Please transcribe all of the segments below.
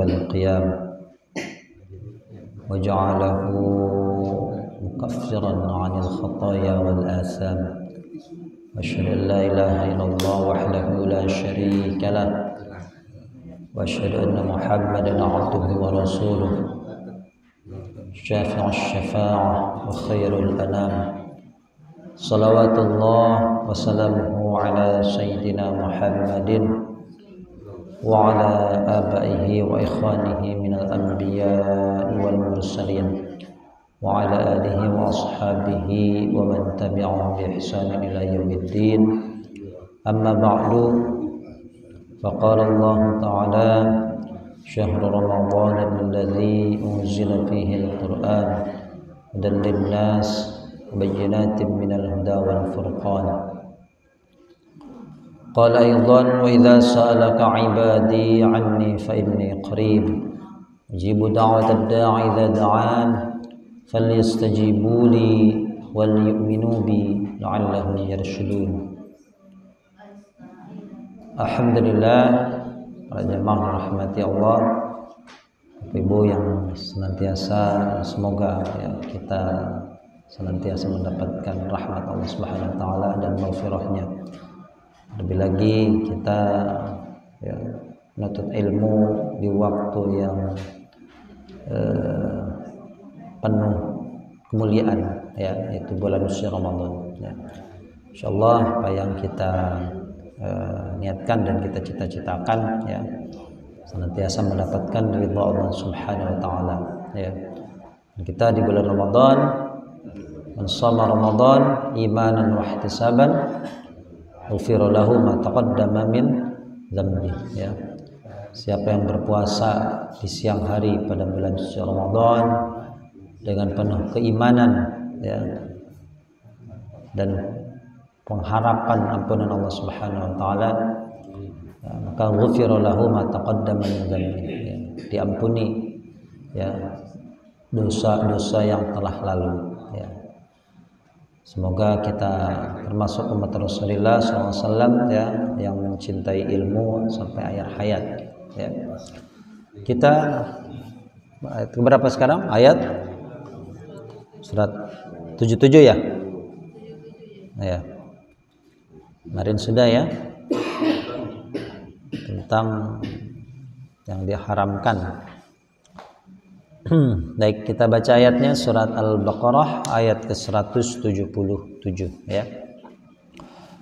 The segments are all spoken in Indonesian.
والقيام وجعله مكفرا عن الخطايا والآثام وأشهد أن لا إله إلا الله وحده لا شريك له وأشهد أن محمدا عبده ورسوله شافع الشفاعة وخير الأنام صلوات الله وسلامه على سيدنا محمد وعلى آبائه وإخوانه من الأنبياء والمرسلين وعلى آله وأصحابه ومن تبعهم بإحسان إلى يوم الدين. أما بعد، فقال الله تعالى: شهر رمضان الذي أنزل فيه القرآن هدى للناس وبينات من الهدى والفرقان. قال أيضا: وإذا سألك عبادي عني فإني قريب أجيب دعوة الداع إذا دعان فليستجيبوا لي وليؤمنوا بي لعلهم يرشدون. Alhamdulillah, para jemaah rahmati Allah, Ibu yang senantiasa, semoga kita senantiasa mendapatkan rahmat Allah Subhanahu wa taala dan maghfirahnya. Lebih lagi kita menuntut ilmu di waktu yang penuh kemuliaan, yaitu bulan suci Ramadan. Insyaallah apa yang kita niatkan dan kita cita-citakan senantiasa mendapatkan ridha Allah Subhanahu wa taala. Kita di bulan Ramadan, man shoma Ramadan imanan wa ihtisaban ghufira lahu ma taqaddama min dzambi. Siapa yang berpuasa di siang hari pada bulan suci Ramadan dengan penuh keimanan dan pengharapan ampunan Allah Subhanahu wa taala, maka ghufira lahu ma taqaddama min dzambi, diampuni dosa-dosa yang telah lalu. Semoga kita termasuk umat Rasulullah SAW yang mencintai ilmu sampai akhir hayat. Kita ayat berapa sekarang? Ayat surat 77 ya? Kemarin sudah tentang yang diharamkan. Baik, kita baca ayatnya, surat Al-Baqarah ayat ke-177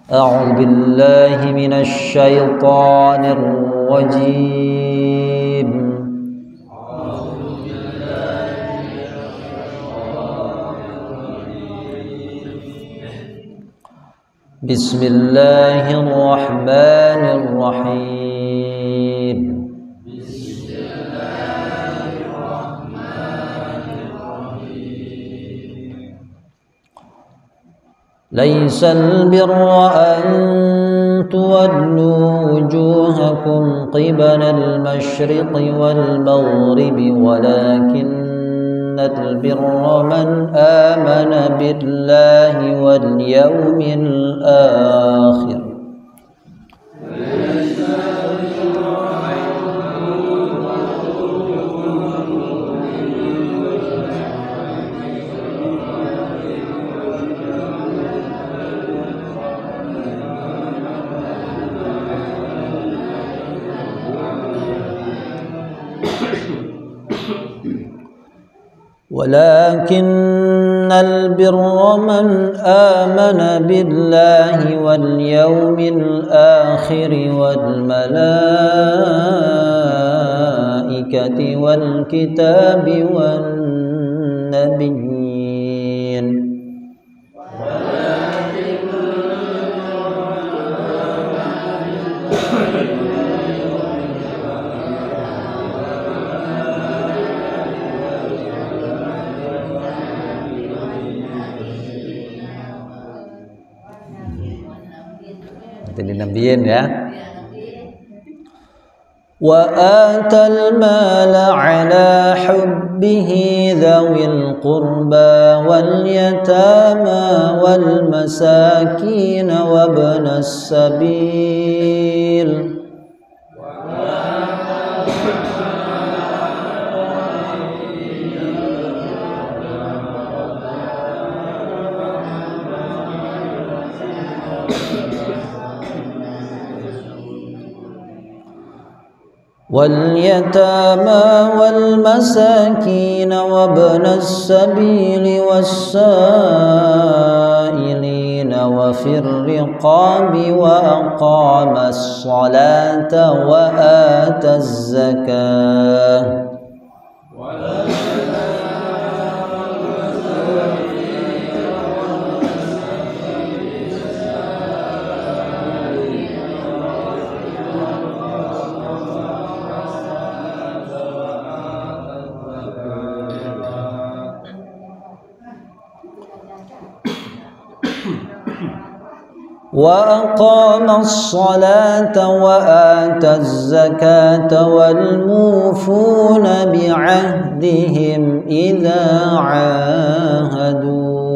A'udzu billahi minasy syaithanir rajim. Bismillahirrahmanirrahim. ليس البر أن تولوا وجوهكم قبل المشرق والمغرب ولكن البر من آمن بالله واليوم الآخر. ولكن البر من آمن بالله واليوم الآخر والملائكة والكتاب والنبيين. Itu dinabiin وآتى المال على حبه ذوي القربى واليتامى والمساكين وابن السبيل واليتامى والمساكين وابن السبيل والسائلين وفي الرقاب وأقام الصلاة وآتى الزكاة وأقام الصلاة وآتى الزكاة والموفون بعهدهم إذا عاهدوا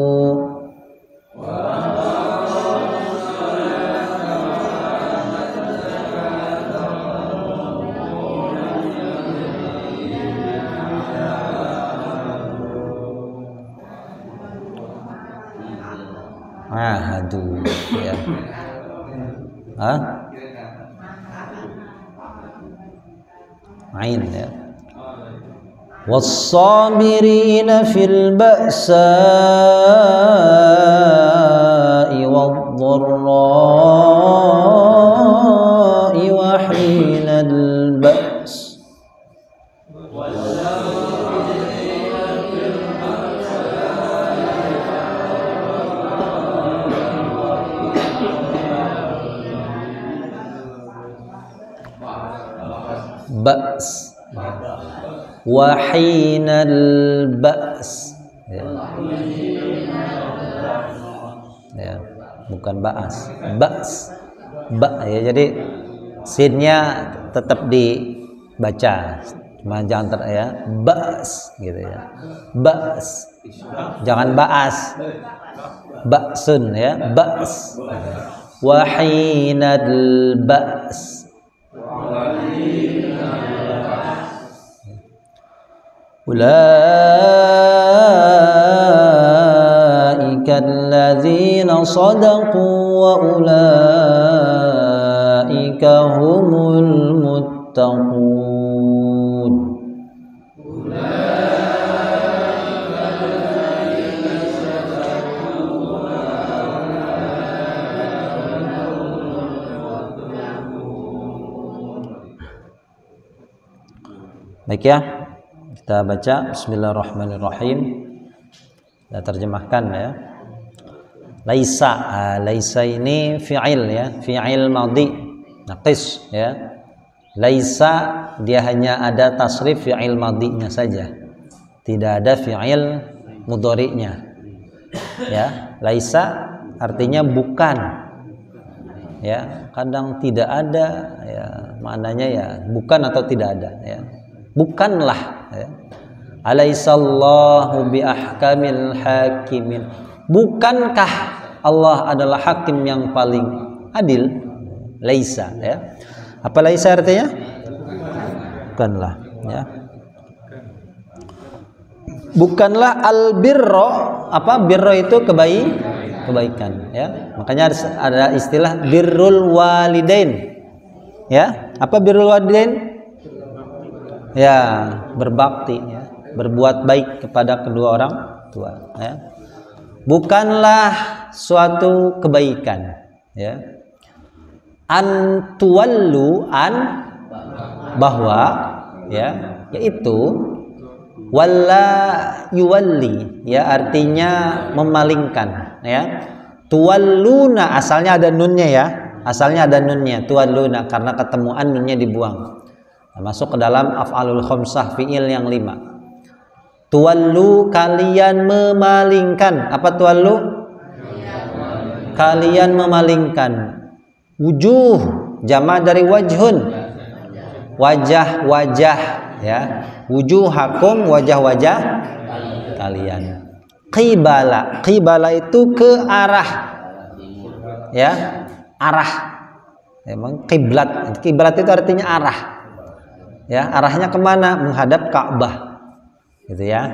ahadu ya. Ain ya. Was-sabirina fil ba'sa'i wad-dharra'i wa hinal ba's ba's wahinal ba's ya, bukan ba's, ba's ba ya, jadi sinnya tetap dibaca, cuma jangan ya ba's gitu ya, ba's jangan ba'as, ba'sun ya, ba's wahinal ba's ulaika alladzina sadaqu wa ulaika humul muttaqun. Baik ya, kita baca Bismillahirrahmanirrahim. Kita terjemahkan ya. Laisa, laisa ini fi'il ya, fi'il madhi naqis ya. Laisa dia hanya ada tasrif fi'il madhinya saja, tidak ada fi'il mudhari'nya ya. Laisa artinya bukan ya, kadang tidak ada ya, maknanya ya bukan atau tidak ada ya. Bukanlah ya. Alaisallahu bi ahkamil hakimin. Bukankah Allah adalah hakim yang paling adil? Laisa ya. Apa laisa artinya? Bukanlah ya. Bukanlah albirro, apa birro itu kebaikan ya. Makanya ada istilah birrul walidain. Ya, apa birrul walidain? Ya, berbakti ya, berbuat baik kepada kedua orang tua ya. Bukanlah suatu kebaikan ya. Antuallu an bahwa ya, yaitu walla yuwalli ya, artinya memalingkan ya. Tuwalluna asalnya ada nunnya ya, asalnya ada nunnya tuwalluna, karena ketemuan nunnya dibuang. Masuk ke dalam af'alul khamsah, fi'il yang 5. Tuwallu kalian memalingkan. Apa tuwallu? Kalian memalingkan. Wujuh jama' dari wajhun. wajah-wajah ya, wujuhakum, wajah-wajah kalian. Qibala itu ke arah ya, arah. Emang kiblat itu artinya arah ya, arahnya kemana? Menghadap Ka'bah gitu ya,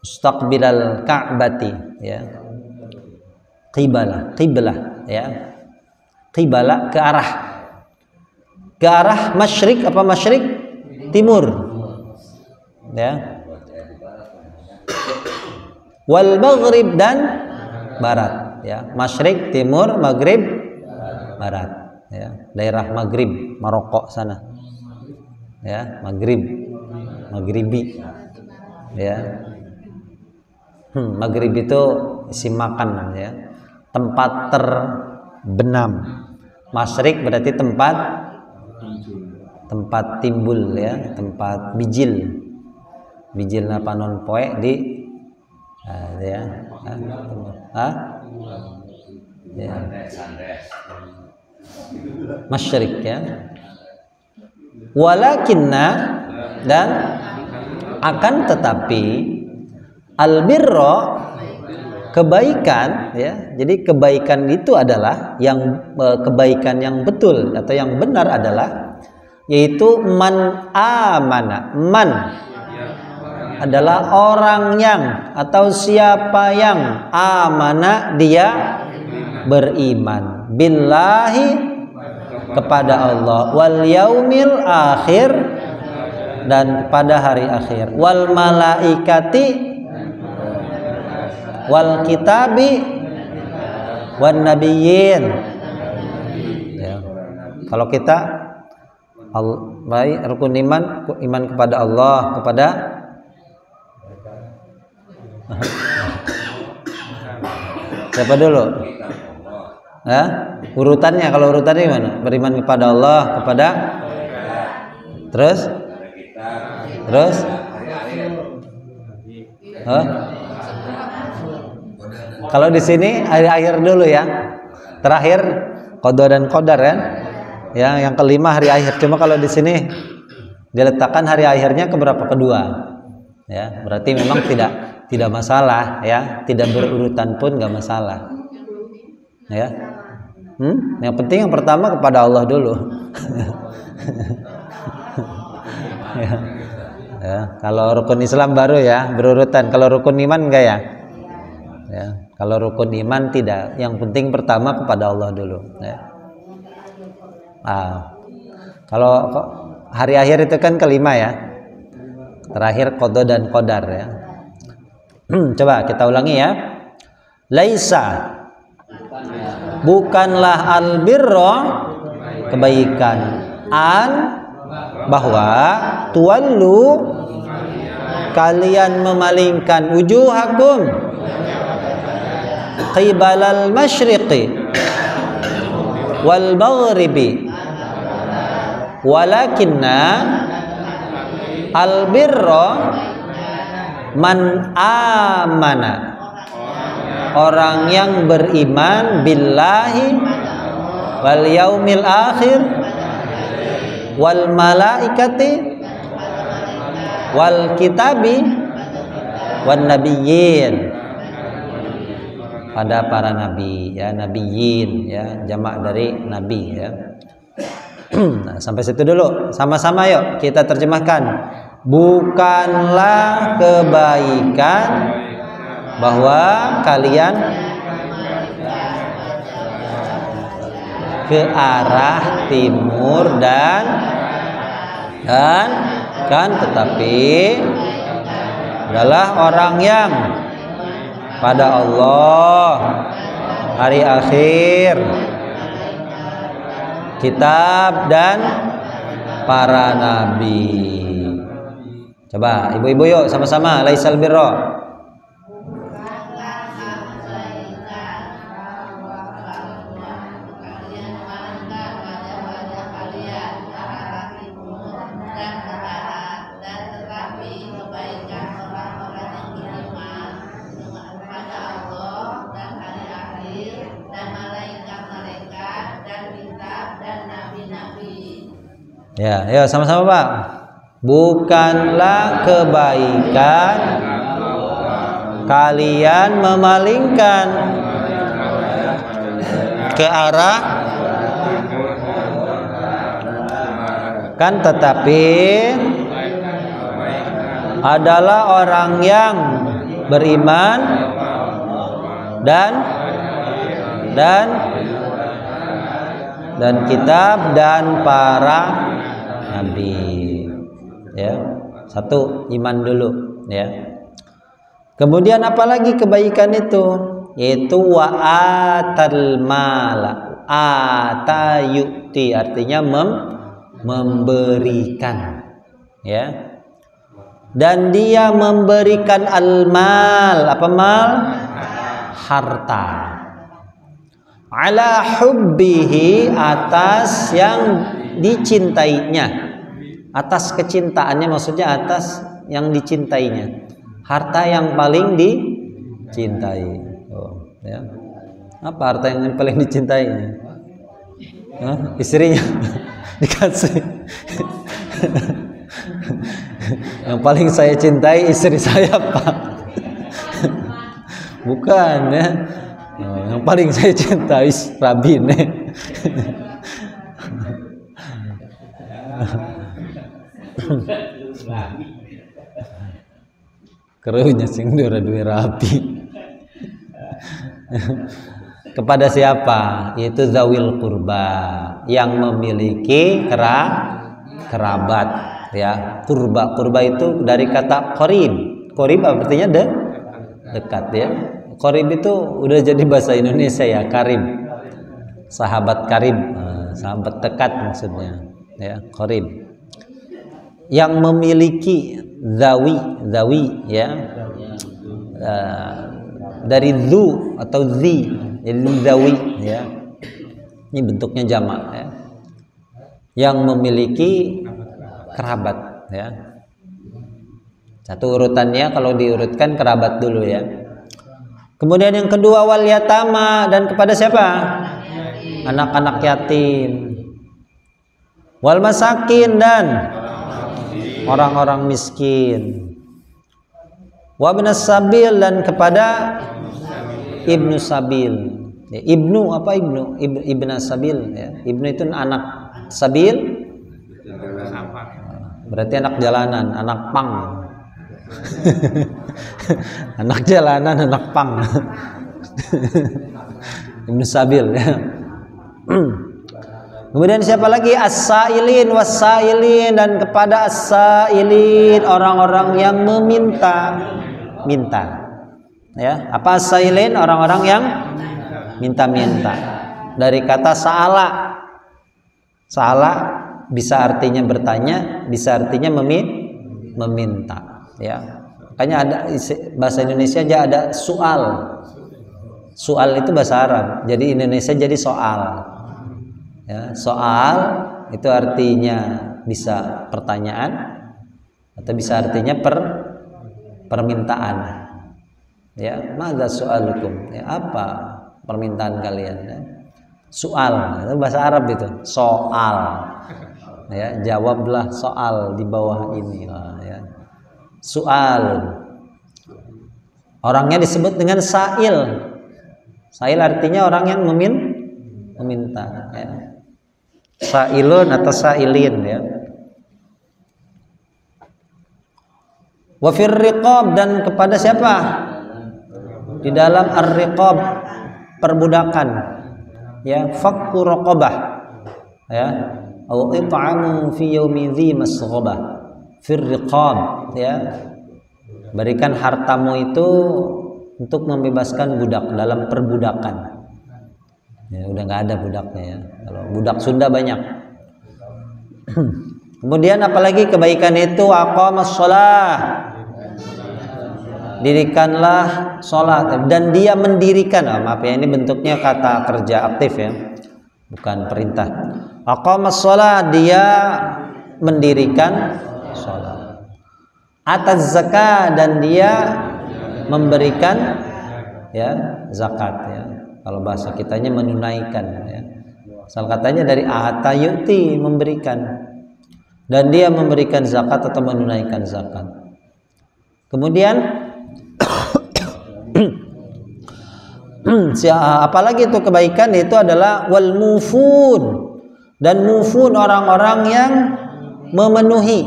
mustaqbilal Ka'bati ya. Qiblah ya, qibala ke arah masyrik, apa masyrik? Timur ya, wal maghrib, dan barat ya, masyrik, timur, maghrib, barat ya, daerah Maghrib, Maroko sana ya, maghribi ya. Maghrib itu isi makanan ya, tempat terbenam. Masyrik berarti tempat timbul ya, tempat bijil apa non poe di ya, ya. Masyrik ya. Walakinna, dan akan tetapi, albirro, kebaikan ya. Jadi kebaikan itu adalah kebaikan yang betul atau yang benar adalah, yaitu man amana. Man adalah orang yang atau siapa yang amana, dia beriman, billahi, kepada Allah, wal yaumil akhir, dan pada hari akhir, wal malaikati, wal kitabi, wan nabiyyin ya. Kalau kita baik rukun iman kepada Allah, kepada siapa dulu? Ya, urutannya, kalau urutannya gimana? Beriman kepada Allah, kepada terus kalau di sini hari akhir dulu ya, terakhir qada dan qadar ya, yang kelima hari akhir. Cuma kalau di sini diletakkan hari akhirnya keberapa? Kedua ya, berarti memang tidak masalah ya, tidak berurutan pun nggak masalah ya. Yang penting yang pertama kepada Allah dulu. Ya, kalau rukun Islam baru ya berurutan. Kalau rukun iman enggak ya? Ya, kalau rukun iman tidak. Yang penting pertama kepada Allah dulu. Ya. Kalau hari akhir itu kan kelima ya. Terakhir qada dan qadar ya. Coba kita ulangi ya. Laisa, bukanlah albirro, kebaikan, bahwa tuwallu, kalian memalingkan, wujuhakum, qibalal masyriqi wal maghribi, walakinna albirro man amana, orang yang beriman, billahi, wal yaumil akhir, wal malaikati, wal kitabi, wan nabiyyin, pada para nabi ya, nabiyyin ya, jamak dari nabi ya. Nah, sampai situ dulu, sama-sama yuk kita terjemahkan. Bukanlah kebaikan bahwa kalian ke arah timur dan kan, tetapi adalah orang yang pada Allah, hari akhir, kitab, dan para nabi. Coba ibu-ibu yuk sama-sama, laisal birra. Ya, ya sama-sama Pak. Bukanlah kebaikan kalian memalingkan ke arah kan, tetapi adalah orang yang beriman dan kitab dan para nabi. Ya, satu iman dulu ya. Kemudian apalagi kebaikan itu? Yaitu wa atal mala. Ata yu'ti artinya memberikan ya. Dan dia memberikan al-mal, apa mal? Harta. Ala hubbihi, atas yang dicintainya. Atas kecintaannya, maksudnya atas yang dicintainya. Harta yang paling dicintai. Oh, ya. Apa harta yang paling dicintainya? Hah? Istrinya dikasih. Yang paling saya cintai istri saya, Pak. Bukan ya. Yang paling saya cintai Rabine. Kerunya sing dua rapi. Kepada siapa? Yaitu zawil qurba, yang memiliki kerabat ya. Qurba itu dari kata qarib. Qarib artinya dekat ya. Qarib itu udah jadi bahasa Indonesia ya, karib. Sahabat karib, sahabat dekat maksudnya ya, qarib. Yang memiliki zawi ya, dari zu atau zi, jadi zawi ya. Ini bentuknya jamak ya. Yang memiliki kerabat ya. Satu urutannya kalau diurutkan kerabat dulu ya. Kemudian yang kedua wal yatama, dan kepada siapa? Anak-anak yatim. Wal masakin, dan orang-orang miskin. Wa ibnas sabil, dan kepada ibnu sabil. Ya, ibnu apa ibnu? Ibnas sabil ya. Ibnu itu anak sabil. Berarti anak jalanan, anak pang. Anak jalanan, anak pang. Ibnu sabil ya. Kemudian siapa lagi? As-sailin was-sailin, dan kepada as-sailin, orang-orang yang minta. Ya, apa as-sailin? Orang-orang yang minta-minta. Dari kata sa'ala. Sa'ala bisa artinya bertanya, bisa artinya meminta, ya. Makanya ada bahasa Indonesia aja ada soal. Soal itu bahasa Arab. Jadi Indonesia jadi soal. Ya, soal itu artinya bisa pertanyaan atau bisa artinya permintaan. Ya, madza soalukum? Ya, apa permintaan kalian? Ya. Soal itu bahasa Arab itu. Soal. Ya, jawablah soal di bawah ini. Ya. Soal. Orangnya disebut dengan sa'il. Sa'il artinya orang yang meminta. Ya. Sa'ilun atau sa'ilin ya. Wa fir riqab, dan kepada siapa? Di dalam ar-riqab, perbudakan. Ya, fakku raqabah. Ya, au it'amu fi yaumi dzi masghabah. Fir riqab ya. Berikan hartamu itu untuk membebaskan budak dalam perbudakan. Ya, udah nggak ada budaknya ya. Kalau budak Sunda banyak. Kemudian apalagi kebaikan itu? Aqamas shalah. Dirikanlah sholat, dan dia mendirikan. Maaf ya, ini bentuknya kata kerja aktif ya, bukan perintah. Aqamas shalah, dia mendirikan sholat. Atas zakat, dan dia memberikan ya zakat ya. Kalau bahasa kitanya menunaikan ya. Asal katanya dari ata yu'ti, memberikan. dan dia memberikan zakat atau menunaikan zakat. Kemudian apalagi itu kebaikan, itu adalah wal mufun, dan mufun orang-orang yang memenuhi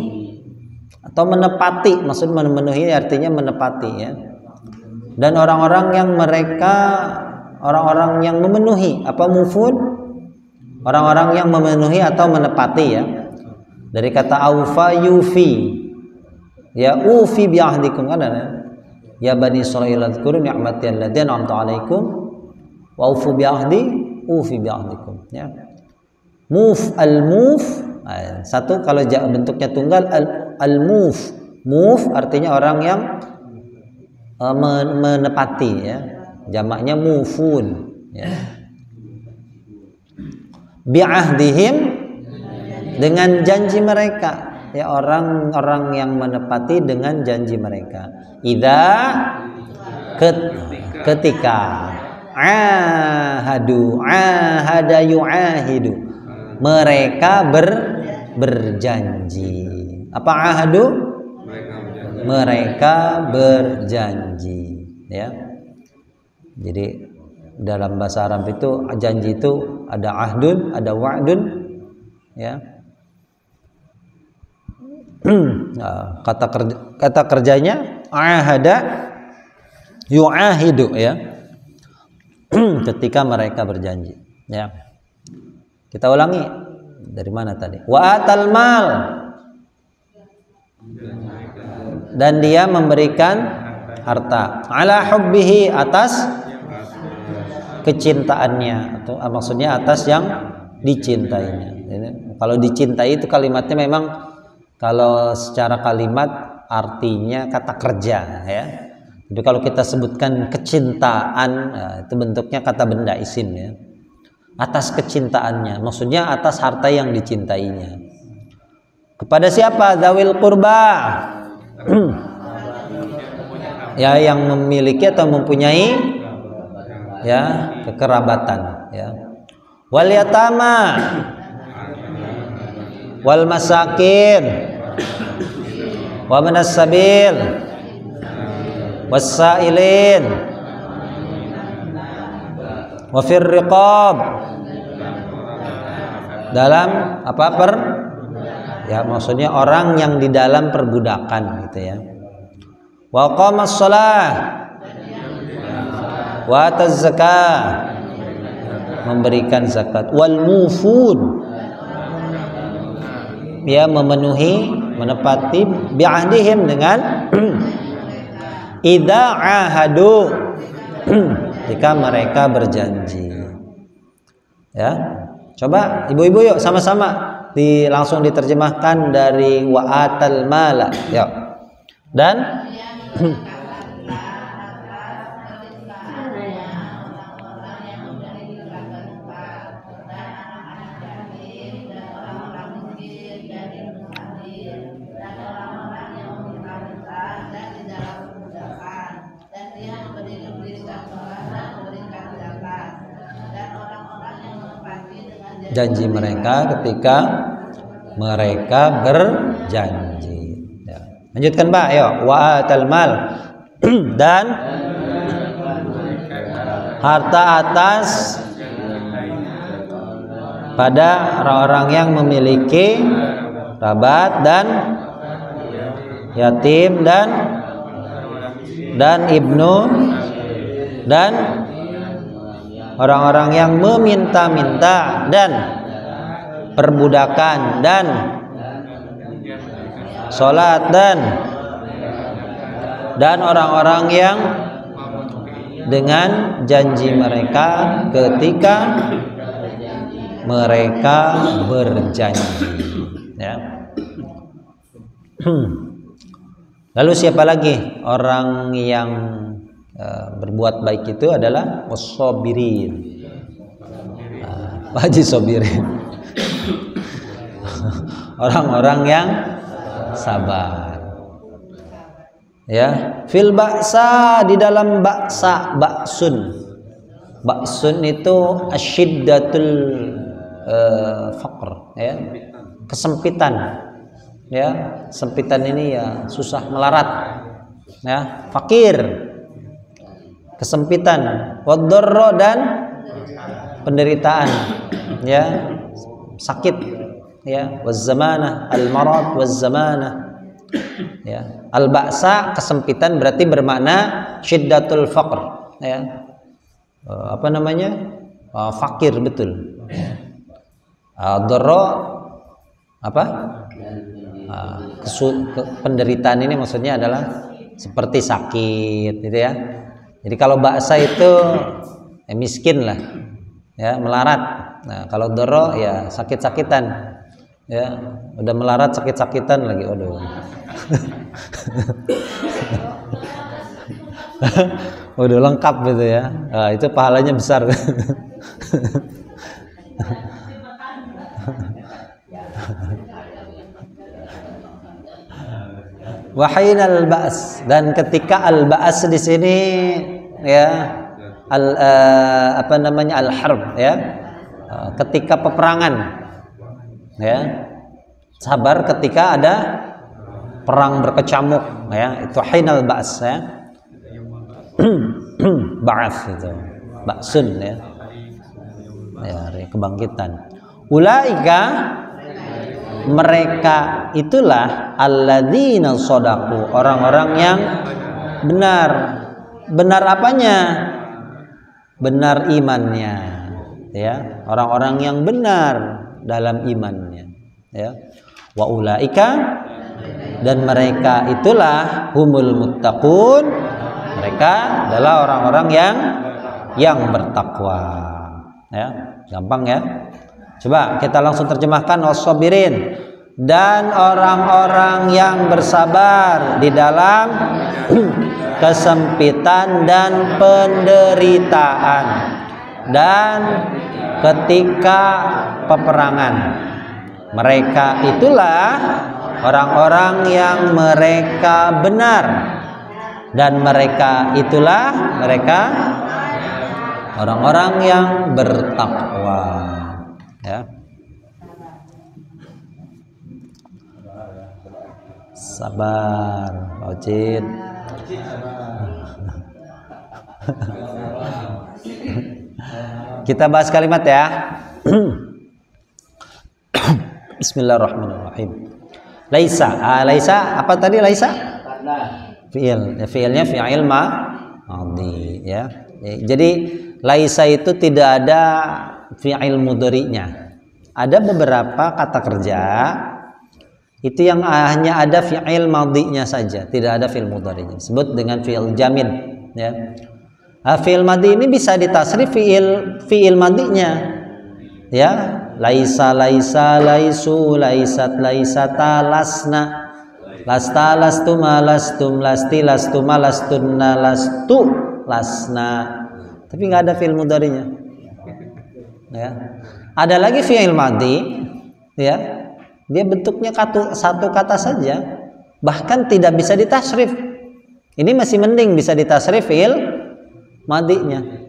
atau menepati, maksud memenuhi artinya menepati ya. Dan orang-orang yang orang-orang yang memenuhi, apa mufun? Orang-orang yang memenuhi atau menepati ya. Dari kata aufa yufi. Ya ufi bi ahdikum, kan ada. Ya bani Israil dzkuru ni'mati allati an'amtu 'alaikum wa ufu bi ahdi ufi bi ahdikum ya. Muf al-muf, satu kalau bentuknya tunggal al-muf. Muf artinya orang yang menepati ya, jamaknya mufun ya. Bi'ahdihim, dengan janji mereka ya, orang-orang yang menepati dengan janji mereka. Ketika ahadu, ahada yu'ahidu, mereka berjanji. Apa ahadu? Mereka berjanji ya. Jadi dalam bahasa Arab itu janji itu ada ahdun, ada wa'dun ya. Kata kerjanya ahada yu'ahidu ya. Ketika mereka berjanji ya. Kita ulangi, dari mana tadi? Wa atal mal, dan dia memberikan harta, ala hubbihi, atas kecintaannya, atau maksudnya atas yang dicintainya. Kalau dicintai itu kalimatnya memang kalau secara kalimat artinya kata kerja ya. Jadi kalau kita sebutkan kecintaan, itu bentuknya kata benda isim ya. Atas kecintaannya, maksudnya atas harta yang dicintainya. Kepada siapa? Zawil qurba. Ya, yang memiliki atau mempunyai ya kekerabatan ya. Wal yatama wal masakin wa manas sabil wasailin wa fir riqab, dalam apa ya, maksudnya orang yang di dalam perbudakan gitu ya. Wa qamas shalah wa ataz zakah, memberikan zakat. Wal mufun, ya memenuhi, menepati, bi'ahdihim, dengan idza ahadu, jika mereka berjanji ya. Coba ibu-ibu yuk sama-sama langsung diterjemahkan dari wa'atal mala ya. Dan janji mereka ketika mereka berjanji ya. Lanjutkan Pak, ayo. Wa atal mal, dan harta atas pada orang-orang yang memiliki kerabat dan yatim dan ibnu dan orang-orang yang meminta-minta dan perbudakan dan sholat dan orang-orang yang dengan janji mereka ketika mereka berjanji ya. Lalu siapa lagi orang yang berbuat baik? Itu adalah wassabirin, Haji sobirin, orang-orang yang sabar ya. Fil ba'sa, di dalam ba'sa, ba'sun itu asyiddatul faqr ya, kesempitan ya, kesempitan ini ya susah, melarat, ya, fakir, kesempitan, wadorro, dan penderitaan, ya, sakit, ya, wazzamana, al-marad wazzamana, ya, al-ba'sa, kesempitan berarti bermakna syiddatul faqr, ya, apa namanya, fakir betul. Dharra apa, penderitaan ini maksudnya adalah seperti sakit, gitu ya. Jadi kalau ba'sa itu miskin lah, ya, melarat. Nah kalau dharra ya sakit-sakitan, ya, udah melarat sakit-sakitan lagi, waduh. Udah lengkap gitu ya. Nah, itu pahalanya besar. Wahin al-ba's, dan ketika al-ba's di sini ya apa namanya, al-harb, ya, ketika peperangan, ya, sabar ketika ada perang berkecamuk, ya, itu hinal ba's, ya. Ba'ats itu, ba'sun, ya, ya, kebangkitan. Ulaika, mereka itulah alladzina shadaqu, orang-orang yang benar. Benar apanya? Benar imannya, ya, orang-orang yang benar dalam imannya, ya. Wa ulaika, dan mereka itulah humul muttaqun, mereka adalah orang-orang yang bertakwa, ya. Gampang ya. Coba kita langsung terjemahkan, wassabirin, dan orang-orang yang bersabar di dalam kesempitan dan penderitaan dan ketika peperangan. Mereka itulah orang-orang yang mereka benar, dan mereka itulah mereka orang-orang yang bertakwa, ya. Sabar, Ocit. Kita bahas kalimat ya. Bismillahirrahmanirrahim. Laisa, laisa apa tadi laisa? Fi'il, ya, fi'ilnya fi'il madhi, ya. Jadi laisa itu tidak ada fi'il mudhari'nya. Ada beberapa kata kerja itu yang hanya ada fi'il madhi'nya saja, tidak ada fi'il mudhari'nya. Sebut dengan fi'il jamid, ya. Fi'il madhi ini bisa ditasrif fi'il madhi'nya, ya. Laisa, laisa, laisu, laisat, laisata, lasna, lasta, lastuma, lastum, lasti, lastuma, lastunna, lastu, lasna. Tapi nggak ada fi'il mudhari'nya, ya. Ada lagi fi'il madhi, ya, dia bentuknya satu kata saja, bahkan tidak bisa ditasrif. Ini masih mending bisa ditasrif fi'il madhi'nya.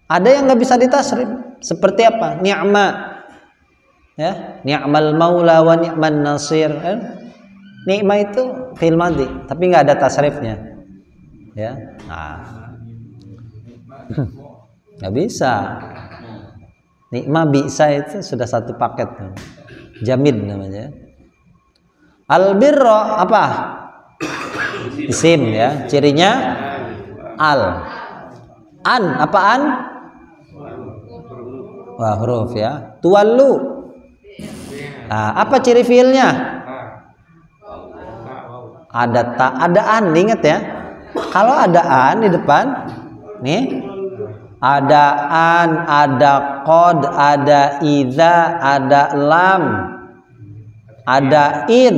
Ada yang nggak bisa ditasrif, seperti apa? Ni'ma, ya, ni'mal maula wa ni'man nasir. Ni'ma itu fi'il madhi, tapi nggak ada tasrifnya, ya. Nah, nggak bisa. Ni'ma bisa itu sudah satu paket, jamid namanya. Al-birra apa? Isim, ya, cirinya al. An apa an? Wah, huruf, ya. Tuwallu. Nah, apa ciri fiilnya? Ada ta, ada an, ingat ya. Kalau ada an di depan, nih, ada an, ada qad, ada idza, ada lam, ada in.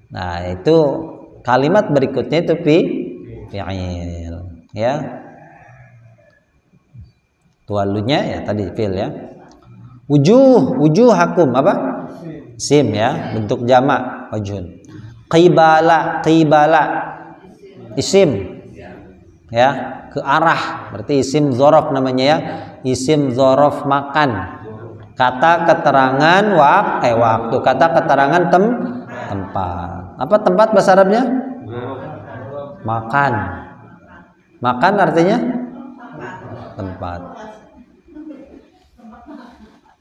Nah, itu kalimat berikutnya itu fi'il, ya. Tualunya ya tadi fi'il, ya. Wujuhakum apa? Sim, ya, bentuk jamak wajhun. Qibala, qibala isim, ya, ke arah, berarti isim dzaraf namanya, ya, isim dzaraf makan. Kata keterangan waktu. Kata keterangan tempat. Apa tempat bahasa Arabnya? Makan. Makan artinya tempat.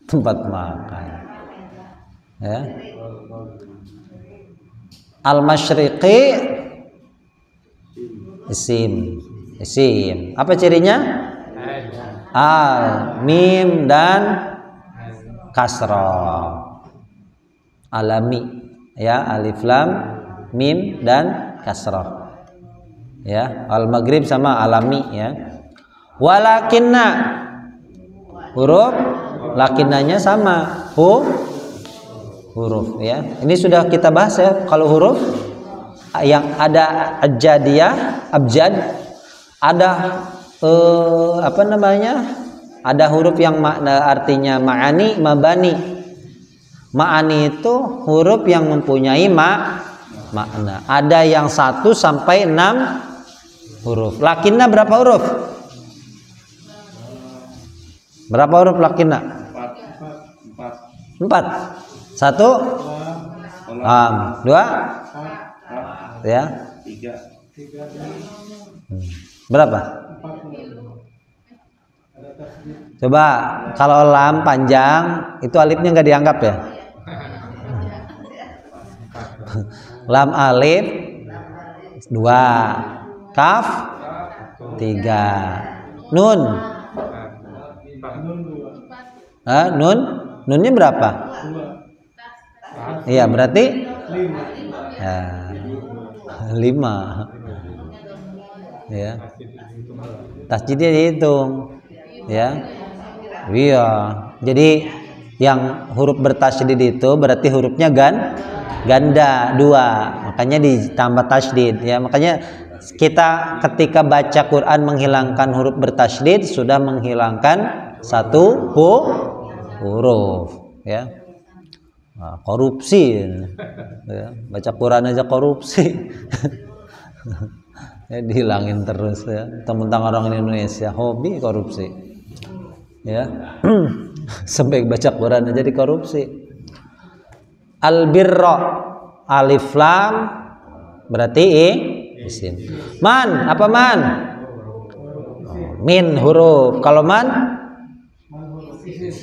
Tempat makan. Ya. Al-masyriqi isim. Apa cirinya? Al, mim dan kasrah. Alami, ya, alif lam mim dan kasrah. Ya, al-maghrib sama alami, ya. Walakinna, huruf lakinnanya sama huruf, ya. Ini sudah kita bahas, ya. Kalau huruf yang ada abjad, ada apa namanya? Ada huruf yang makna artinya ma'ani, mabani. Ma'ani itu huruf yang mempunyai makna. Ada yang 1 sampai 6 huruf. Lakinna berapa huruf? Berapa huruf lakinna? 4. 1 lam, 2 ya, 3. Berapa? Coba kalau lam panjang itu alifnya nggak dianggap, ya. Lam alif 2, kaf 3, nun nunnya berapa? Iya, berarti 5. Ya. Tasjidnya dihitung, ya. Iya. Jadi yang huruf bertasydid itu berarti hurufnya ganda 2. Makanya ditambah tasydid, ya. Makanya kita ketika baca Quran menghilangkan huruf bertasydid sudah menghilangkan 1 huruf, ya. Nah, korupsi, ya. Baca Quran aja korupsi. Ya, dihilangin terus, ya. Tentang orang Indonesia hobi korupsi, ya. Sampai baca Quran aja dikorupsi. Al-birra alif lam berarti isim. Man, apa man? Min huruf. Kalau man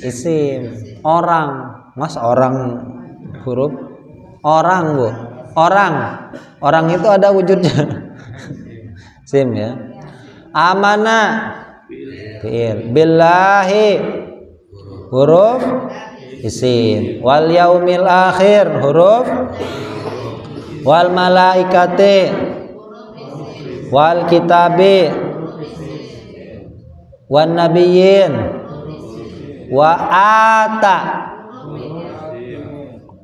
isim. Orang, Mas, orang huruf orang, Bu. Orang itu ada wujudnya. Sim, ya. Amana fi'il, billahi huruf isim, wal yaumil akhir huruf, wal malaikati wal kitabi wan nabiyyin wa ata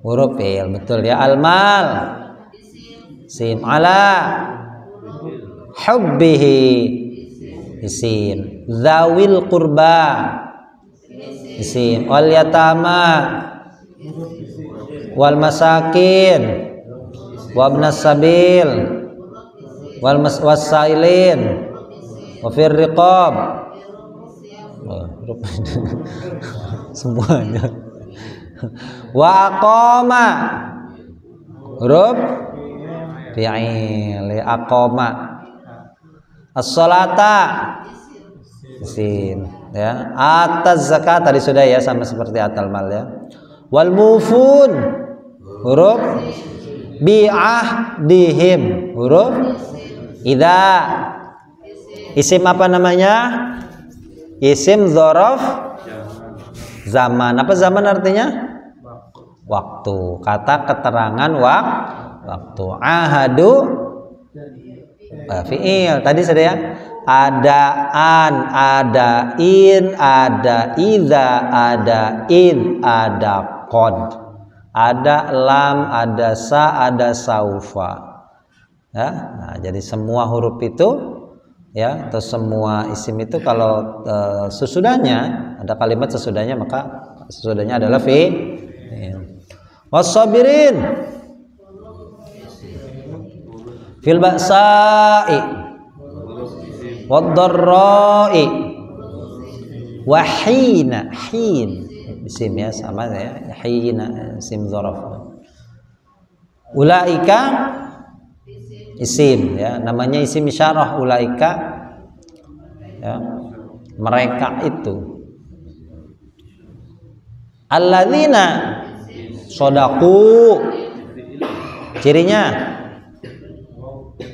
huruf fi'il, betul, ya. Al mal sim, ala hubbihi isim, zawil qurba isim, wal yatama wal masakin wabnas sabil wal wasailin wa fir riqab. Semuanya. Wa aqama huruf fi'il, aqama. As-salata isim, ya. Ataz zakat tadi sudah, ya, sama seperti atal mal, ya. Wal mufun huruf bi'ahdihim huruf idza. Isim apa namanya? Isim dzaraf zaman. Apa zaman artinya? Waktu. Kata keterangan waktu. Ahadu fi'il tadi sudah, ya. Ada an, ada in, ada idza, ada id, ada qad, ada lam, ada sa, ada saufa, ya. Nah, jadi semua huruf itu, ya, atau semua isim itu kalau sesudahnya ada kalimat sesudahnya, maka sesudahnya adalah fi'il. Was-sabirin fil ba'sa'i wad-dharra'i wa hina, isim ya, sama ya, hayyina isim dzaraf. Ulaika isim ya, namanya isim isyarah ulaika ya, mereka itu. Alladzina shadaqu, cirinya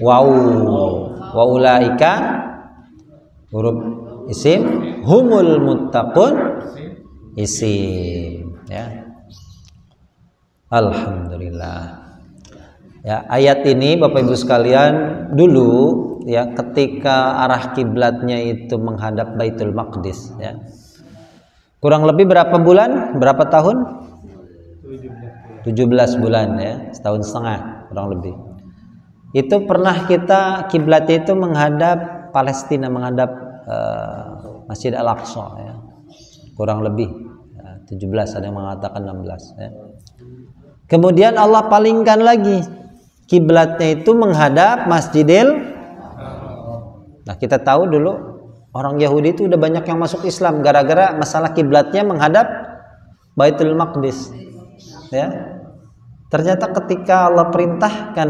waw, wa ulaika huruf isim, humul muttaqun isim ya. Alhamdulillah. Ya, ayat ini Bapak Ibu sekalian dulu ya, ketika arah kiblatnya itu menghadap Baitul Maqdis ya. Kurang lebih berapa bulan? Berapa tahun? 17 bulan ya, setahun setengah kurang lebih. Itu pernah kita kiblatnya itu menghadap Palestina, menghadap Masjid Al-Aqsa ya. Kurang lebih ya, 17, ada yang mengatakan 16 ya. Kemudian Allah palingkan lagi kiblatnya itu menghadap Masjidil. Nah, kita tahu dulu orang Yahudi itu udah banyak yang masuk Islam gara-gara masalah kiblatnya menghadap Baitul Maqdis. Ya. Ternyata ketika Allah perintahkan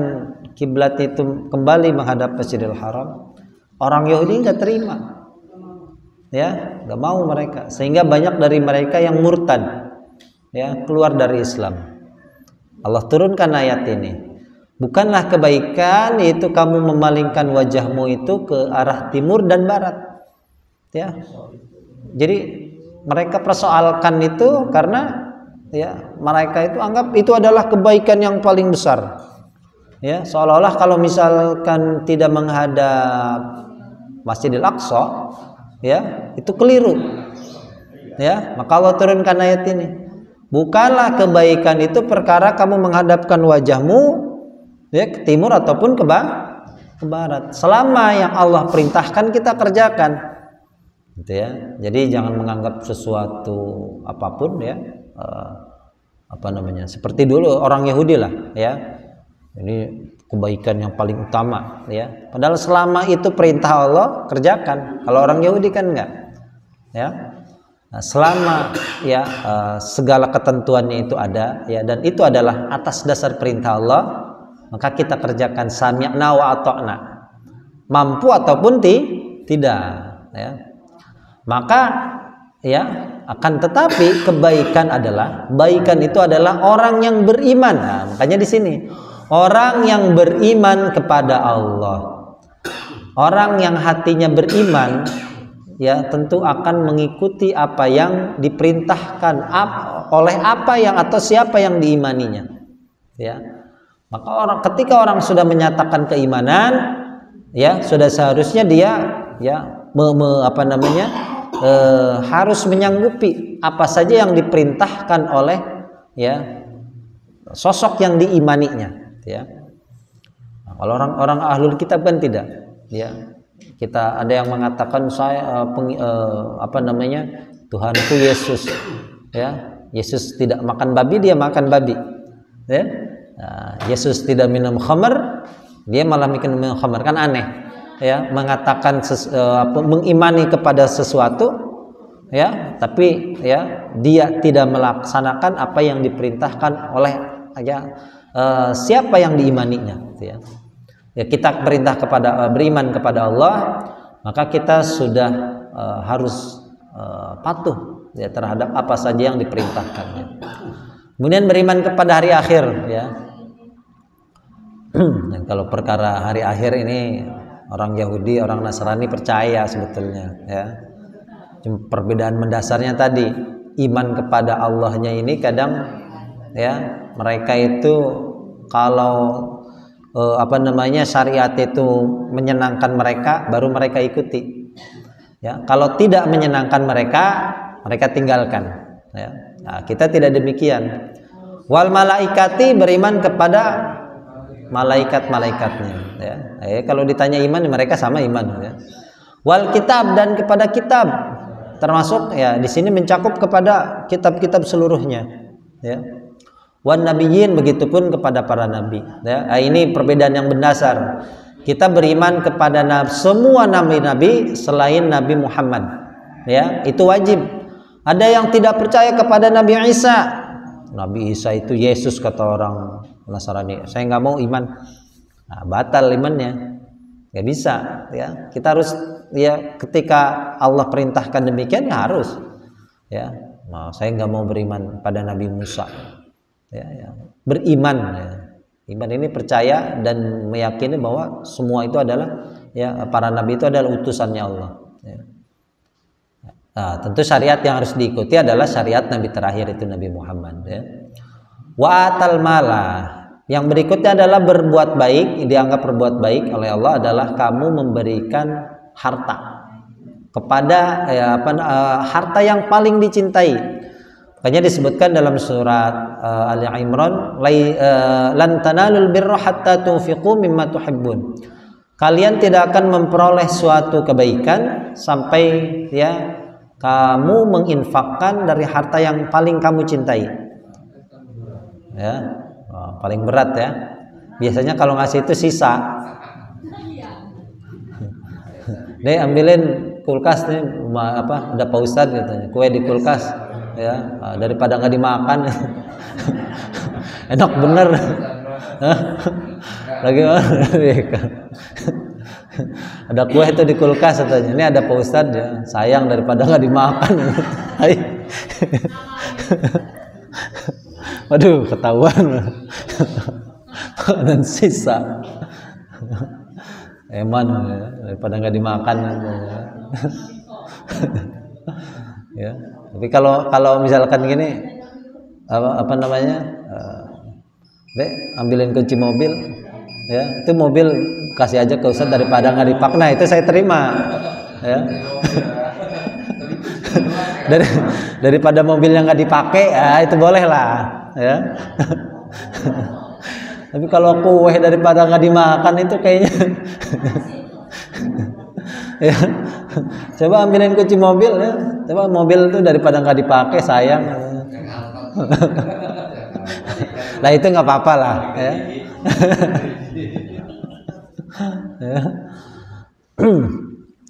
kiblat itu kembali menghadap Masjidil Haram, orang Yahudi nggak terima. Ya, nggak mau mereka. Sehingga banyak dari mereka yang murtad. Ya, keluar dari Islam. Allah turunkan ayat ini. Bukanlah kebaikan itu kamu memalingkan wajahmu itu ke arah timur dan barat. Ya. Jadi mereka persoalkan itu karena ya mereka itu anggap itu adalah kebaikan yang paling besar. Ya, seolah-olah kalau misalkan tidak menghadap Masjidil Aqsa, ya, itu keliru. Ya, maka Allah turunkan ayat ini. Bukanlah kebaikan itu perkara kamu menghadapkan wajahmu ya ke timur ataupun ke barat. Selama yang Allah perintahkan kita kerjakan, gitu ya. Jadi jangan menganggap sesuatu apapun ya, seperti dulu orang Yahudi lah ya. Ini kebaikan yang paling utama ya. Padahal selama itu perintah Allah kerjakan. Kalau orang Yahudi kan enggak, ya. Nah, selama ya segala ketentuannya itu ada ya, dan itu adalah atas dasar perintah Allah, maka kita kerjakan sami'na wa ata'na, mampu ataupun tidak ya. Maka ya, akan tetapi kebaikan itu adalah orang yang beriman. Nah, makanya di sini orang yang beriman kepada Allah, orang yang hatinya beriman ya, tentu akan mengikuti apa yang diperintahkan oleh apa yang atau siapa yang diimaninya ya. Maka ketika orang sudah menyatakan keimanan ya, sudah seharusnya dia ya harus menyanggupi apa saja yang diperintahkan oleh ya sosok yang diimaninya ya. Nah, kalau orang ahlul kitab kan tidak ya. Kita ada yang mengatakan saya Tuhanku Yesus ya. Yesus tidak makan babi, dia makan babi ya. Nah, Yesus tidak minum khamar, dia malah minum khamar, kan aneh ya. Mengatakan mengimani kepada sesuatu ya, tapi ya dia tidak melaksanakan apa yang diperintahkan oleh siapa yang diimaninya ya. Ya, kita perintah beriman kepada Allah, maka kita sudah harus patuh ya terhadap apa saja yang diperintahkannya. Kemudian beriman kepada hari akhir ya. Dan kalau perkara hari akhir ini orang Yahudi, orang Nasrani percaya sebetulnya ya. Cuma perbedaan mendasarnya tadi, iman kepada Allahnya ini kadang ya mereka itu kalau syariat itu menyenangkan mereka, baru mereka ikuti ya. Kalau tidak menyenangkan mereka tinggalkan ya. Nah, kita tidak demikian. Wal malaikati, beriman kepada malaikat-malaikatnya ya. Kalau ditanya iman, mereka sama iman ya. Wal kitab, dan kepada kitab, termasuk ya di sini mencakup kepada kitab-kitab seluruhnya ya. Wan nabiyyin, begitupun kepada para nabi ya. Ini perbedaan yang mendasar. Kita beriman kepada semua nabi-nabi selain Nabi Muhammad ya, itu wajib. Ada yang tidak percaya kepada Nabi Isa. Nabi Isa itu Yesus kata orang Nasrani. Saya nggak mau iman. Nah, batal imannya. Nggak bisa ya. Kita harus ya ketika Allah perintahkan demikian ya harus ya. Nah, saya nggak mau beriman pada Nabi Musa. Ya. Beriman ya. Iman ini percaya dan meyakini bahwa semua itu adalah ya para nabi itu adalah utusannya Allah ya. Nah, tentu syariat yang harus diikuti adalah syariat nabi terakhir itu Nabi Muhammad ya. Wa atal malah, yang berikutnya adalah berbuat baik. Dianggap berbuat baik oleh Allah adalah kamu memberikan harta kepada harta yang paling dicintai. Makanya disebutkan dalam surat Ali Imran, lan tanalul birra hatta tunfiqu mimma tuhibbun. Kalian tidak akan memperoleh suatu kebaikan sampai ya kamu menginfakkan dari harta yang paling kamu cintai. Ya, paling berat ya. Biasanya kalau ngasih itu sisa. Deh ambilin kulkas nih, ada Pak Ustadz katanya, kue di kulkas. Ya, daripada nggak dimakan. Enak bener. Lagi ada kue itu di kulkas katanya, ini ada Pak Ustadz ya, sayang daripada nggak dimakan. Waduh, ketahuan. Dan sisa eman ya, daripada nggak dimakan ya. Tapi kalau misalkan gini apa namanya, Dek ambilin kunci mobil ya, itu mobil kasih aja ke Ustadz daripada nggak dipakai. Nah itu saya terima ya. Daripada mobil yang nggak dipakai ya, itu boleh lah ya. Tapi kalau kue daripada nggak dimakan itu kayaknya ya. Coba ambilin kunci mobil ya. Coba mobil itu daripada nggak dipakai sayang. Nah itu nggak apa-apa lah ya. Ya.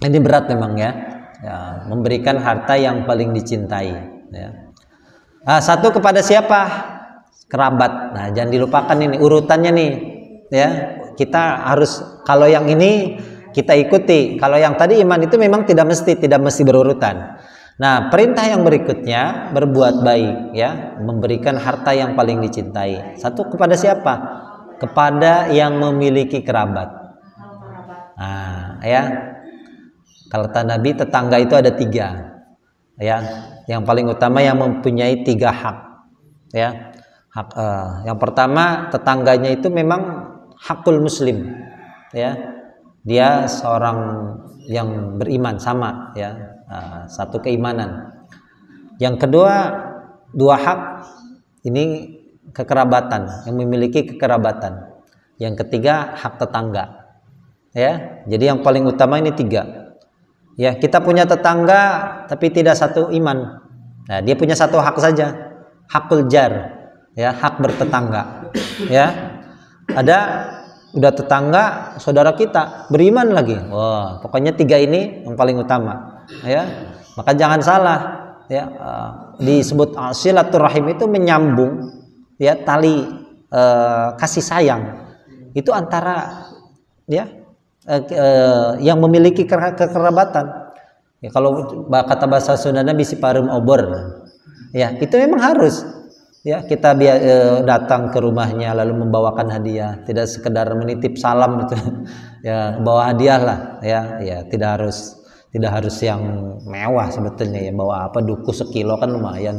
Ini berat memang ya. Ya, memberikan harta yang paling dicintai ya. Satu kepada siapa? Kerabat. Nah jangan dilupakan ini urutannya nih ya. Kita harus, kalau yang ini kita ikuti, kalau yang tadi iman itu memang tidak mesti berurutan. Nah perintah yang berikutnya berbuat baik ya, memberikan harta yang paling dicintai. Satu kepada siapa? Kepada yang memiliki kerabat. Nah ya, kalau kata Nabi tetangga itu ada 3 ya. Yang paling utama yang mempunyai 3 hak ya. Yang pertama, tetangganya itu memang hakul muslim ya, dia seorang yang beriman sama ya, satu keimanan. Yang kedua, 2 hak ini kekerabatan, yang memiliki kekerabatan. Yang ketiga, hak tetangga ya. Jadi yang paling utama ini 3 ya. Kita punya tetangga tapi tidak satu iman. Nah dia punya 1 hak saja, hakul jar ya, hak bertetangga ya. Ada udah tetangga saudara kita beriman lagi, wah pokoknya 3 ini yang paling utama ya. Maka jangan salah ya, disebut silaturahim itu menyambung ya, tali kasih sayang itu antara ya yang memiliki kekerabatan ya. Kalau kata bahasa Sundana bisi parum obor ya, itu memang harus ya, kita datang ke rumahnya lalu membawakan hadiah, tidak sekedar menitip salam gitu ya, bawa hadiah lah ya. Ya tidak harus yang mewah sebetulnya ya, bawa apa duku sekilo kan lumayan,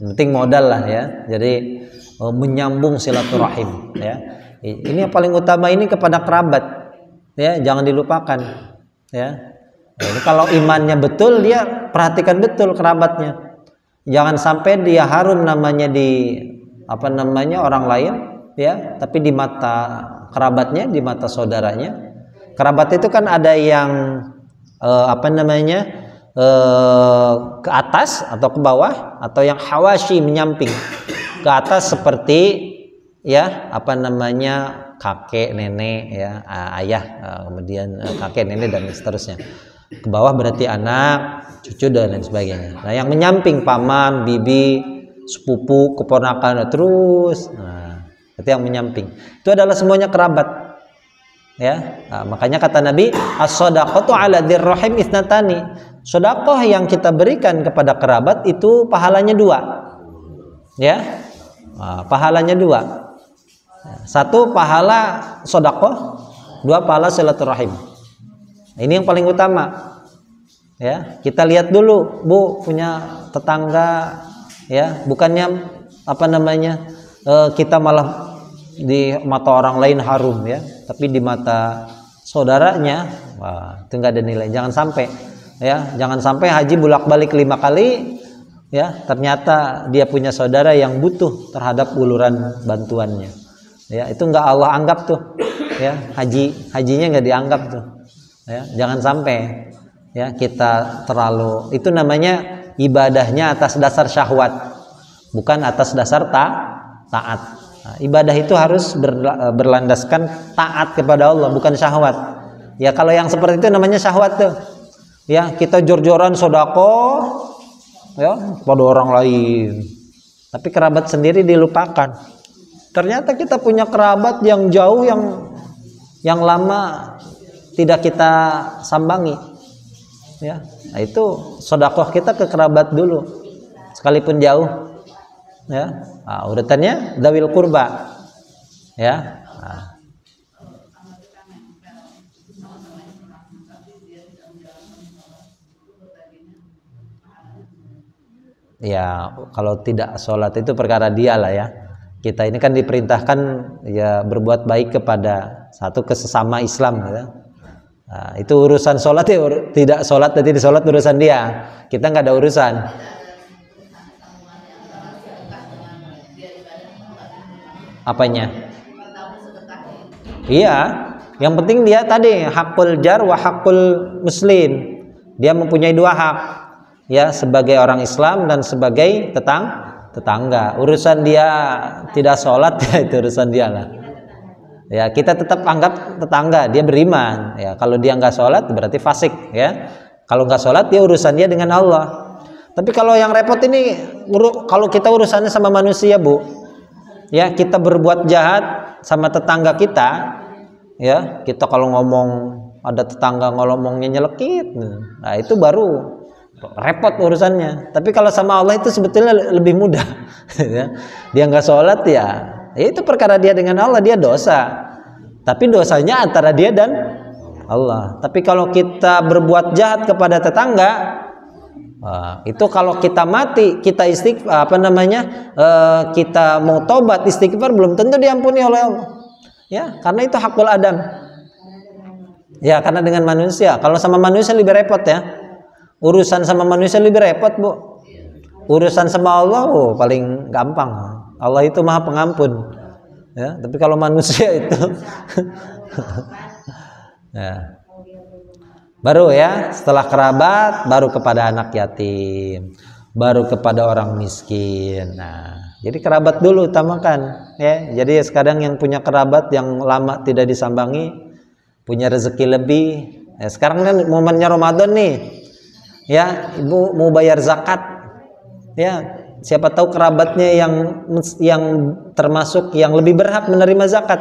penting modal lah ya. Jadi menyambung silaturahim ya, ini yang paling utama ini kepada kerabat ya, jangan dilupakan ya. Jadi kalau imannya betul, dia perhatikan betul kerabatnya. Jangan sampai dia harum namanya di orang lain ya, tapi di mata kerabatnya, di mata saudaranya. Kerabat itu kan ada yang ke atas atau ke bawah, atau yang hawashi menyamping. Ke atas seperti ya kakek, nenek ya, ayah, kemudian kakek, nenek dan seterusnya. Ke bawah berarti anak, cucu dan lain sebagainya. Nah, yang menyamping paman, bibi, sepupu, keponakan terus. Nah, itu yang menyamping. Itu adalah semuanya kerabat. Ya, nah, makanya kata Nabi, as-shadaqatu 'ala dzirrahim isnatani. Sedekah yang kita berikan kepada kerabat itu pahalanya 2. Ya. Nah, pahalanya 2. Satu pahala sedekah, 2 pahala silaturahim. Ini yang paling utama. Ya, kita lihat dulu, Bu, punya tetangga ya, bukannya apa namanya? Kita malah di mata orang lain harum ya, tapi di mata saudaranya wah, itu nggak ada nilai. Jangan sampai ya, jangan sampai haji bolak-balik 5 kali ya, ternyata dia punya saudara yang butuh terhadap uluran bantuannya. Ya, itu nggak Allah anggap tuh. Ya, hajinya nggak dianggap tuh. Ya, jangan sampai ya kita terlalu, itu namanya ibadahnya atas dasar syahwat, bukan atas dasar taat. Nah, ibadah itu harus berlandaskan taat kepada Allah, bukan syahwat. Ya, kalau yang seperti itu namanya syahwat tuh. Ya, kita jor-joran sedekah ya pada orang lain. Tapi kerabat sendiri dilupakan. Ternyata kita punya kerabat yang jauh, yang lama tidak kita sambangi. Ya, nah itu sedekah kita ke kerabat dulu. Sekalipun jauh. Ya, nah, urutannya dzawil qurba. Ya. Nah. Ya, kalau tidak sholat itu perkara dia lah ya. Kita ini kan diperintahkan ya berbuat baik kepada satu kesesama Islam. Ya. Nah, itu urusan sholat ya, tidak sholat dan tidak sholat urusan dia. Kita nggak ada urusan. Apanya? Iya, yang penting dia tadi hakul jar wa hakul muslim. Dia mempunyai 2 hak. Ya, sebagai orang Islam dan sebagai tetangga. Urusan dia tidak sholat ya itu urusan dia lah. Ya, kita tetap anggap tetangga, dia beriman. Ya, kalau dia nggak sholat berarti fasik ya. Kalau nggak sholat dia urusan dia dengan Allah. Tapi kalau yang repot ini, kalau kita urusannya sama manusia, Bu. Ya, kita berbuat jahat sama tetangga kita, ya, kita kalau ngomong, ada tetangga ngomongnya nyelekit, nah itu baru repot urusannya. Tapi kalau sama Allah itu sebetulnya lebih mudah. Ya. Dia nggak sholat ya itu perkara dia dengan Allah, dia dosa. Tapi dosanya antara dia dan Allah. Tapi kalau kita berbuat jahat kepada tetangga, itu kalau kita mati, kita istighfar, kita mau tobat istighfar, belum tentu diampuni oleh Allah. Ya, karena itu hakul adam. Ya, karena dengan manusia. Kalau sama manusia lebih repot ya. Urusan sama manusia lebih repot, Bu. Urusan sama Allah paling gampang. Allah itu Maha Pengampun. Ya, tapi kalau manusia itu ya. Baru ya, setelah kerabat, baru kepada anak yatim, baru kepada orang miskin. Nah, jadi kerabat dulu utamakan ya. Jadi sekarang yang punya kerabat yang lama tidak disambangi, punya rezeki lebih. Ya, sekarang kan momennya Ramadan nih. Ya, Ibu mau bayar zakat. Ya, siapa tahu kerabatnya yang termasuk yang lebih berhak menerima zakat.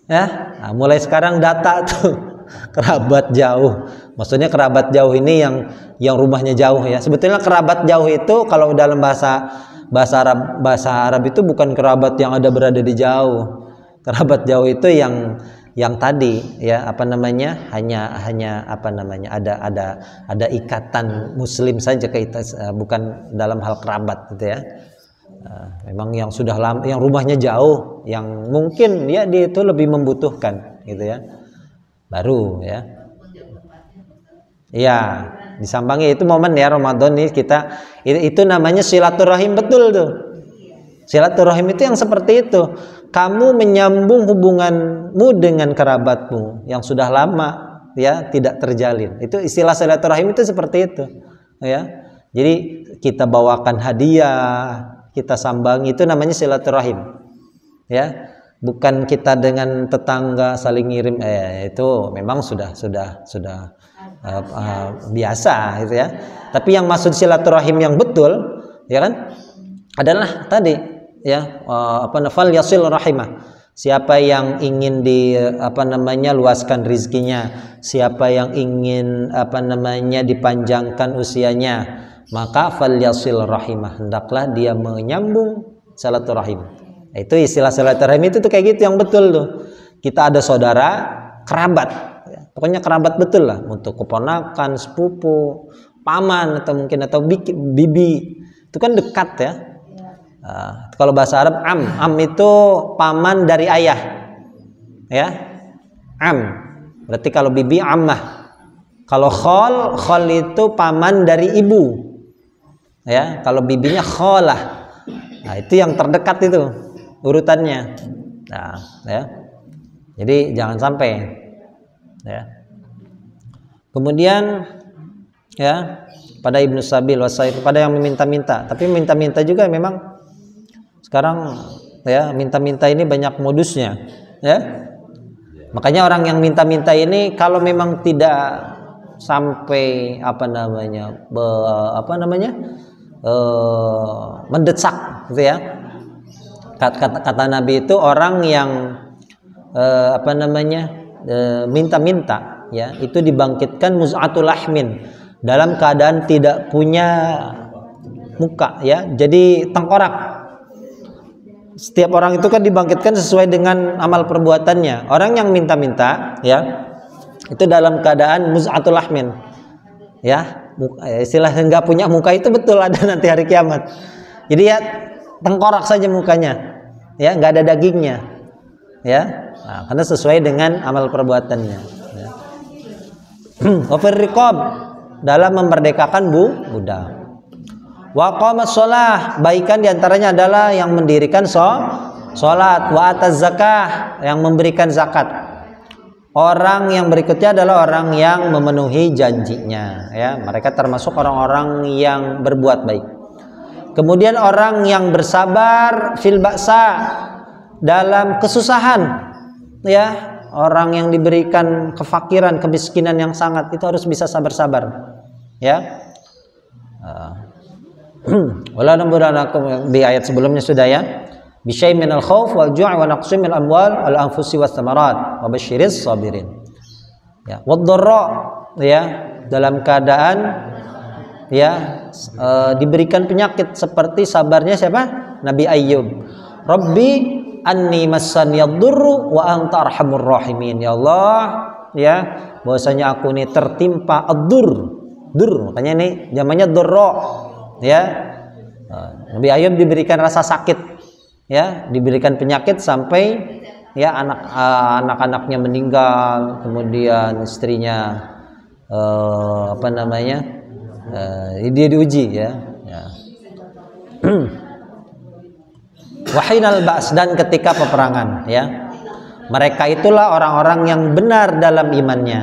Ya, nah, mulai sekarang data tuh. Kerabat jauh, maksudnya kerabat jauh ini yang rumahnya jauh ya. Sebetulnya kerabat jauh itu kalau dalam bahasa Arab itu bukan kerabat yang berada di jauh. Kerabat jauh itu yang tadi ya hanya ada ikatan muslim saja bukan dalam hal kerabat gitu ya. Memang yang sudah lama, yang rumahnya jauh, yang mungkin ya dia itu lebih membutuhkan gitu ya. Baru ya. Iya, disambangi itu momen ya Ramadan nih kita itu namanya silaturahim, betul tuh. Silaturahim itu yang seperti itu. Kamu menyambung hubunganmu dengan kerabatmu yang sudah lama ya tidak terjalin. Itu istilah silaturahim itu seperti itu. Ya. Jadi kita bawakan hadiah, kita sambangi, itu namanya silaturahim. Ya. Bukan kita dengan tetangga saling ngirim, itu memang sudah biasa gitu ya. Tapi yang maksud silaturahim yang betul ya kan adalah tadi ya fal yasil rahimah. Siapa yang ingin luaskan rizkinya, siapa yang ingin dipanjangkan usianya, maka falyasil rahimah, hendaklah dia menyambung silaturahim. Itu istilah silaturahim itu tuh kayak gitu yang betul tuh. Kita ada saudara, kerabat, pokoknya kerabat betul lah, untuk keponakan, sepupu, paman atau bibi, itu kan dekat ya. Kalau bahasa Arab am itu paman dari ayah, ya am. Berarti kalau bibi ammah. Kalau khol itu paman dari ibu, ya. Kalau bibinya kholah. Nah itu yang terdekat itu urutannya. Nah ya. Jadi jangan sampai, ya. Kemudian ya pada Ibnu Sabil wasair, pada yang meminta-minta, tapi minta-minta juga memang sekarang ya minta-minta ini banyak modusnya ya. Makanya orang yang minta-minta ini kalau memang tidak sampai mendesak gitu ya. Kata Nabi itu orang yang minta-minta ya, itu dibangkitkan muz'atul lahmin, dalam keadaan tidak punya muka ya, jadi tengkorak. Setiap orang itu kan dibangkitkan sesuai dengan amal perbuatannya. Orang yang minta-minta ya, itu dalam keadaan muz'atul lahmin ya, istilah nggak punya muka itu betul ada nanti hari kiamat. Jadi ya tengkorak saja mukanya ya, nggak ada dagingnya ya. Nah, karena sesuai dengan amal perbuatannya ya. Wafir riqab, dalam memerdekakan budak. Wa qamas shalah, baikan diantaranya adalah yang mendirikan sholat. Wa ataz zakah, yang memberikan zakat. Orang yang berikutnya adalah orang yang memenuhi janjinya ya, mereka termasuk orang-orang yang berbuat baik. Kemudian orang yang bersabar fil ba'sa, dalam kesusahan ya, orang yang diberikan kefakiran, kemiskinan yang sangat, itu harus bisa sabar-sabar ya. Wala naburakum, di ayat sebelumnya sudah ya, bisyai minal khauf wal ju' wa naqsim minal amwal al anfusi was thamarat wa basyiris sabirin ya. Wadh-dharra ya, dalam keadaan ya diberikan penyakit, seperti sabarnya siapa? Nabi Ayyub. Rabbi anni massaniyad-durru wa anta arhamur rahimin. Ya Allah ya, bahwasanya aku ini tertimpa ad-dur, makanya ini zamannya dharra ya. Nabi Ayub diberikan rasa sakit ya, diberikan penyakit sampai ya anak-anaknya meninggal, kemudian istrinya dia diuji ya. Wahinal ba's, dan ketika peperangan ya, mereka itulah orang-orang yang benar dalam imannya.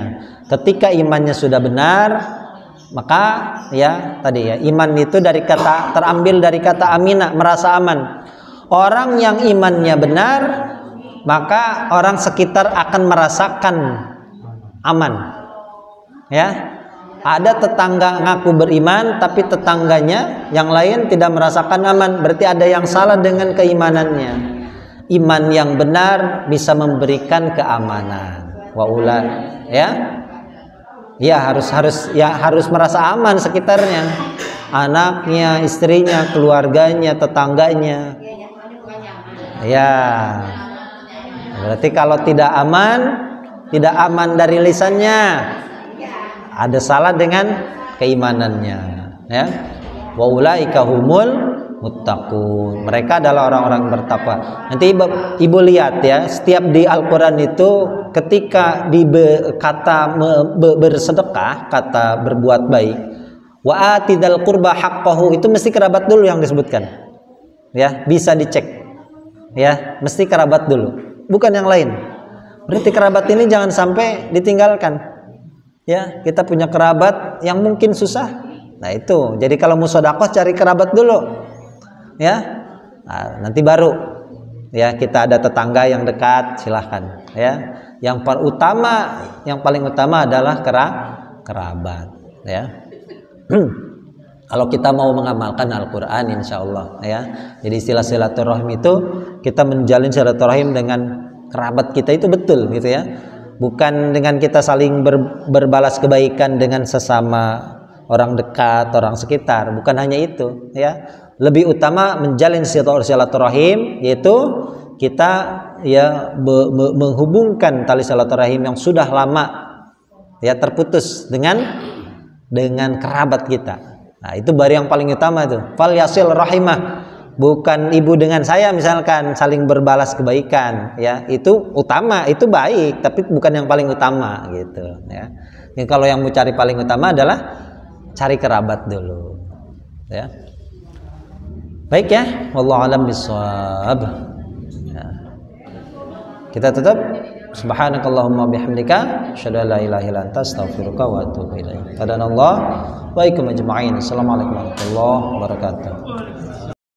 Ketika imannya sudah benar, maka ya tadi ya, iman itu terambil dari kata amina, merasa aman. Orang yang imannya benar, maka orang sekitar akan merasakan aman ya. Ada tetangga ngaku beriman tapi tetangganya yang lain tidak merasakan aman, berarti ada yang salah dengan keimanannya. Iman yang benar bisa memberikan keamanan. Waula ya. Ya harus merasa aman sekitarnya, anaknya, istrinya, keluarganya, tetangganya. Ya. Berarti kalau tidak aman dari lisannya, ada salah dengan keimanannya ya. Wa ulaika humul muttaqun, mereka adalah orang-orang bertakwa. Nanti ibu lihat ya, setiap di Al-Qur'an itu ketika kata bersedekah, kata berbuat baik, wa atidal qurba haqqahu, itu mesti kerabat dulu yang disebutkan ya, bisa dicek ya, mesti kerabat dulu, bukan yang lain. Berarti kerabat ini jangan sampai ditinggalkan ya. Kita punya kerabat yang mungkin susah, nah itu, jadi kalau mau sedekah cari kerabat dulu ya. Nah, nanti baru ya kita ada tetangga yang dekat, silahkan ya. Yang paling utama adalah kerabat, ya. Kalau kita mau mengamalkan Al-Quran, insya Allah, ya. Jadi istilah silaturahim itu kita menjalin silaturahim dengan kerabat kita itu betul, gitu ya. Bukan dengan kita saling berbalas kebaikan dengan sesama orang dekat, orang sekitar. Bukan hanya itu, ya. Lebih utama menjalin silaturahim, yaitu kita ya menghubungkan tali silaturahim yang sudah lama ya terputus dengan kerabat kita. Nah, itu baru yang paling utama itu. Fal yasil rahimah. Bukan ibu dengan saya misalkan saling berbalas kebaikan, ya itu utama, itu baik, tapi bukan yang paling utama gitu, ya. Jadi kalau yang mau cari paling utama adalah cari kerabat dulu, ya. Baik ya, wallahu alam bishawab. Ya. Kita tutup. Subhanakallahumma bihamdika asyhadu an la ilaha illa anta astaghfiruka wa atubu ilaik. Hadanallahu wa iyyakum ajma'in. Assalamualaikum warahmatullahi wabarakatuh.